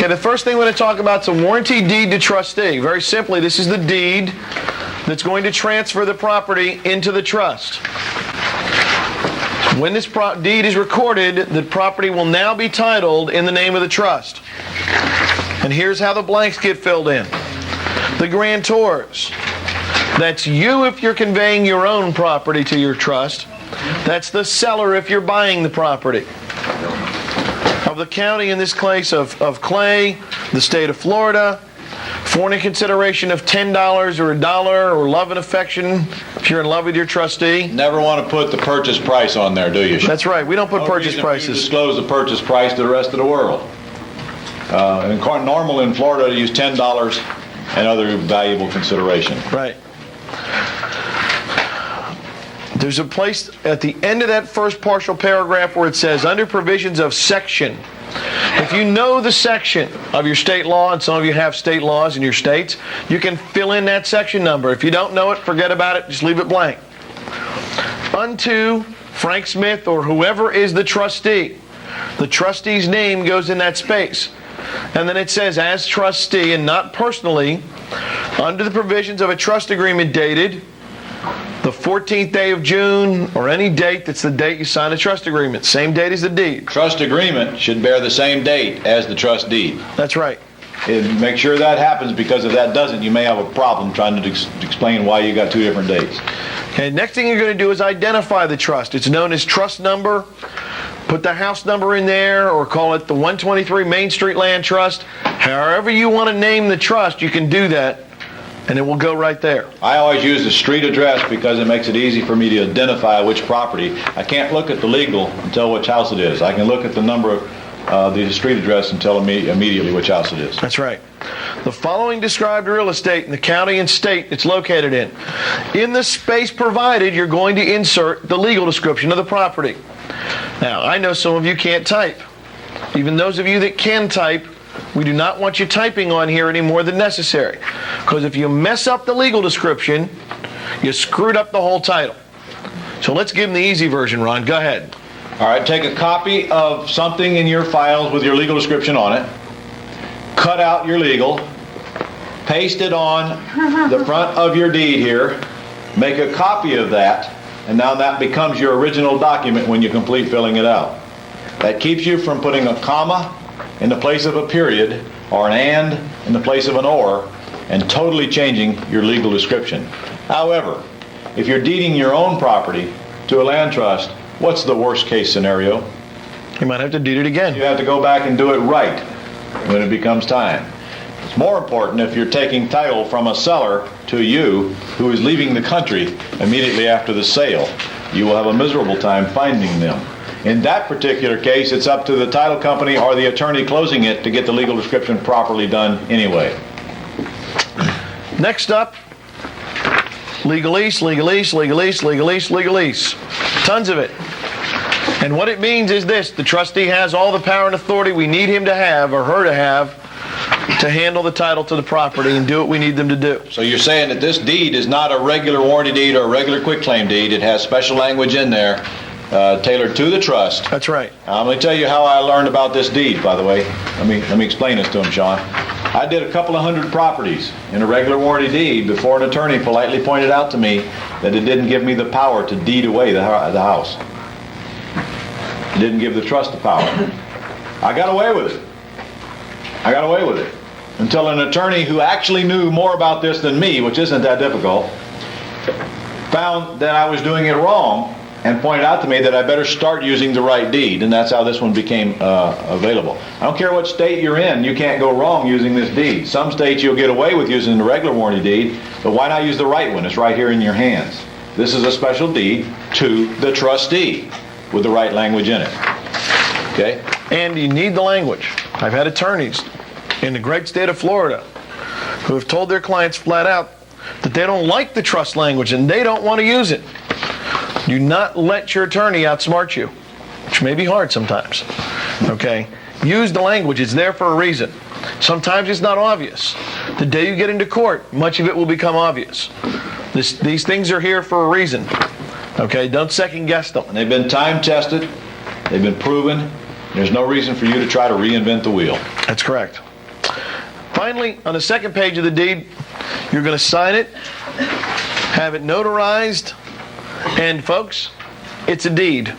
Okay, the first thing we're going to talk about is a warranty deed to trustee. Very simply, this is the deed that's going to transfer the property into the trust. When this deed is recorded, the property will now be titled in the name of the trust. And here's how the blanks get filled in. The guarantors. That's you if you're conveying your own property to your trust. That's the seller if you're buying the property. Of the county, in this case of Clay, the state of Florida, for any consideration of $10 or $1 or love and affection, if you're in love with your trustee. Never want to put the purchase price on there, do you? That's right. We don't put purchase prices. You disclose the purchase price to the rest of the world. Normal in Florida to use $10 and other valuable consideration. Right. There's a place at the end of that first partial paragraph where it says, under provisions of section. If you know the section of your state law, and some of you have state laws in your states, you can fill in that section number. If you don't know it, forget about it, just leave it blank. Unto Frank Smith or whoever is the trustee. The trustee's name goes in that space. And then it says, as trustee and not personally, under the provisions of a trust agreement dated the 14th day of June, or any date that's the date you sign a trust agreement. Same date as the deed. Trust agreement should bear the same date as the trust deed. That's right. And make sure that happens, because if that doesn't, you may have a problem trying to explain why you got two different dates. Okay, next thing you're going to do is identify the trust. It's known as trust number. Put the house number in there, or call it the 123 Main Street Land Trust. However you want to name the trust, you can do that. And it will go right there. I always use the street address because it makes it easy for me to identify which property. I can't look at the legal and tell which house it is. I can look at the number of the street address and tell immediately which house it is. That's right. The following described real estate in the county and state it's located in. In the space provided, you're going to insert the legal description of the property. Now, I know some of you can't type. Even those of you that can type, we do not want you typing on here any more than necessary. Because if you mess up the legal description, you screwed up the whole title. So let's give them the easy version, Ron. Go ahead. All right, take a copy of something in your files with your legal description on it. Cut out your legal. Paste it on the front of your deed here. Make a copy of that. And now that becomes your original document when you complete filling it out. That keeps you from putting a comma in the place of a period, or an and in the place of an or, and totally changing your legal description. However, if you're deeding your own property to a land trust, what's the worst case scenario? You might have to deed it again. You have to go back and do it right when it becomes time. It's more important if you're taking title from a seller to you who is leaving the country immediately after the sale. You will have a miserable time finding them. In that particular case, it's up to the title company or the attorney closing it to get the legal description properly done anyway. Next up, legalese, legalese, legalese, legalese, legalese. Tons of it. And what it means is this: the trustee has all the power and authority we need him to have, or her to have, to handle the title to the property and do what we need them to do. So you're saying that this deed is not a regular warranty deed or a regular quitclaim deed. It has special language in there tailored to the trust. That's right. I'm going to tell you how I learned about this deed, by the way. Let me explain this to him, Sean. I did a couple of hundred properties in a regular warranty deed before an attorney politely pointed out to me that it didn't give me the power to deed away the house. It didn't give the trust the power. I got away with it. I got away with it until an attorney who actually knew more about this than me, which isn't that difficult, found that I was doing it wrong and pointed out to me that I better start using the right deed, and that's how this one became available. I don't care what state you're in, you can't go wrong using this deed. Some states you'll get away with using the regular warranty deed, but why not use the right one? It's right here in your hands. This is a special deed to the trustee with the right language in it. Okay? And you need the language. I've had attorneys in the great state of Florida who have told their clients flat out that they don't like the trust language and they don't want to use it. Do not let your attorney outsmart you, which may be hard sometimes. Okay? Use the language. It's there for a reason. Sometimes it's not obvious. The day you get into court, much of it will become obvious. These things are here for a reason. Okay? Don't second guess them. And they've been time tested. They've been proven. There's no reason for you to try to reinvent the wheel. That's correct. Finally, on the second page of the deed, you're going to sign it, have it notarized, and folks, it's a deed.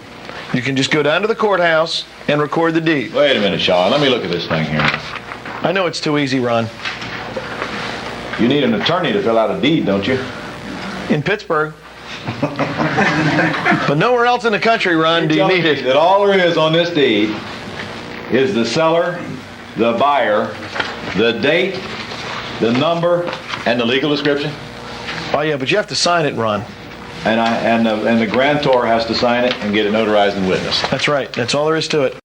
You can just go down to the courthouse and record the deed. Wait a minute, Sean. Let me look at this thing here. I know it's too easy, Ron. You need an attorney to fill out a deed, don't you? In Pittsburgh. But nowhere else in the country, Ron, do you need it. That all there is on this deed is the seller, the buyer, the date, the number, and the legal description. Oh yeah, but you have to sign it, Ron. And the grantor has to sign it and get it notarized and witnessed. That's right. That's all there is to it.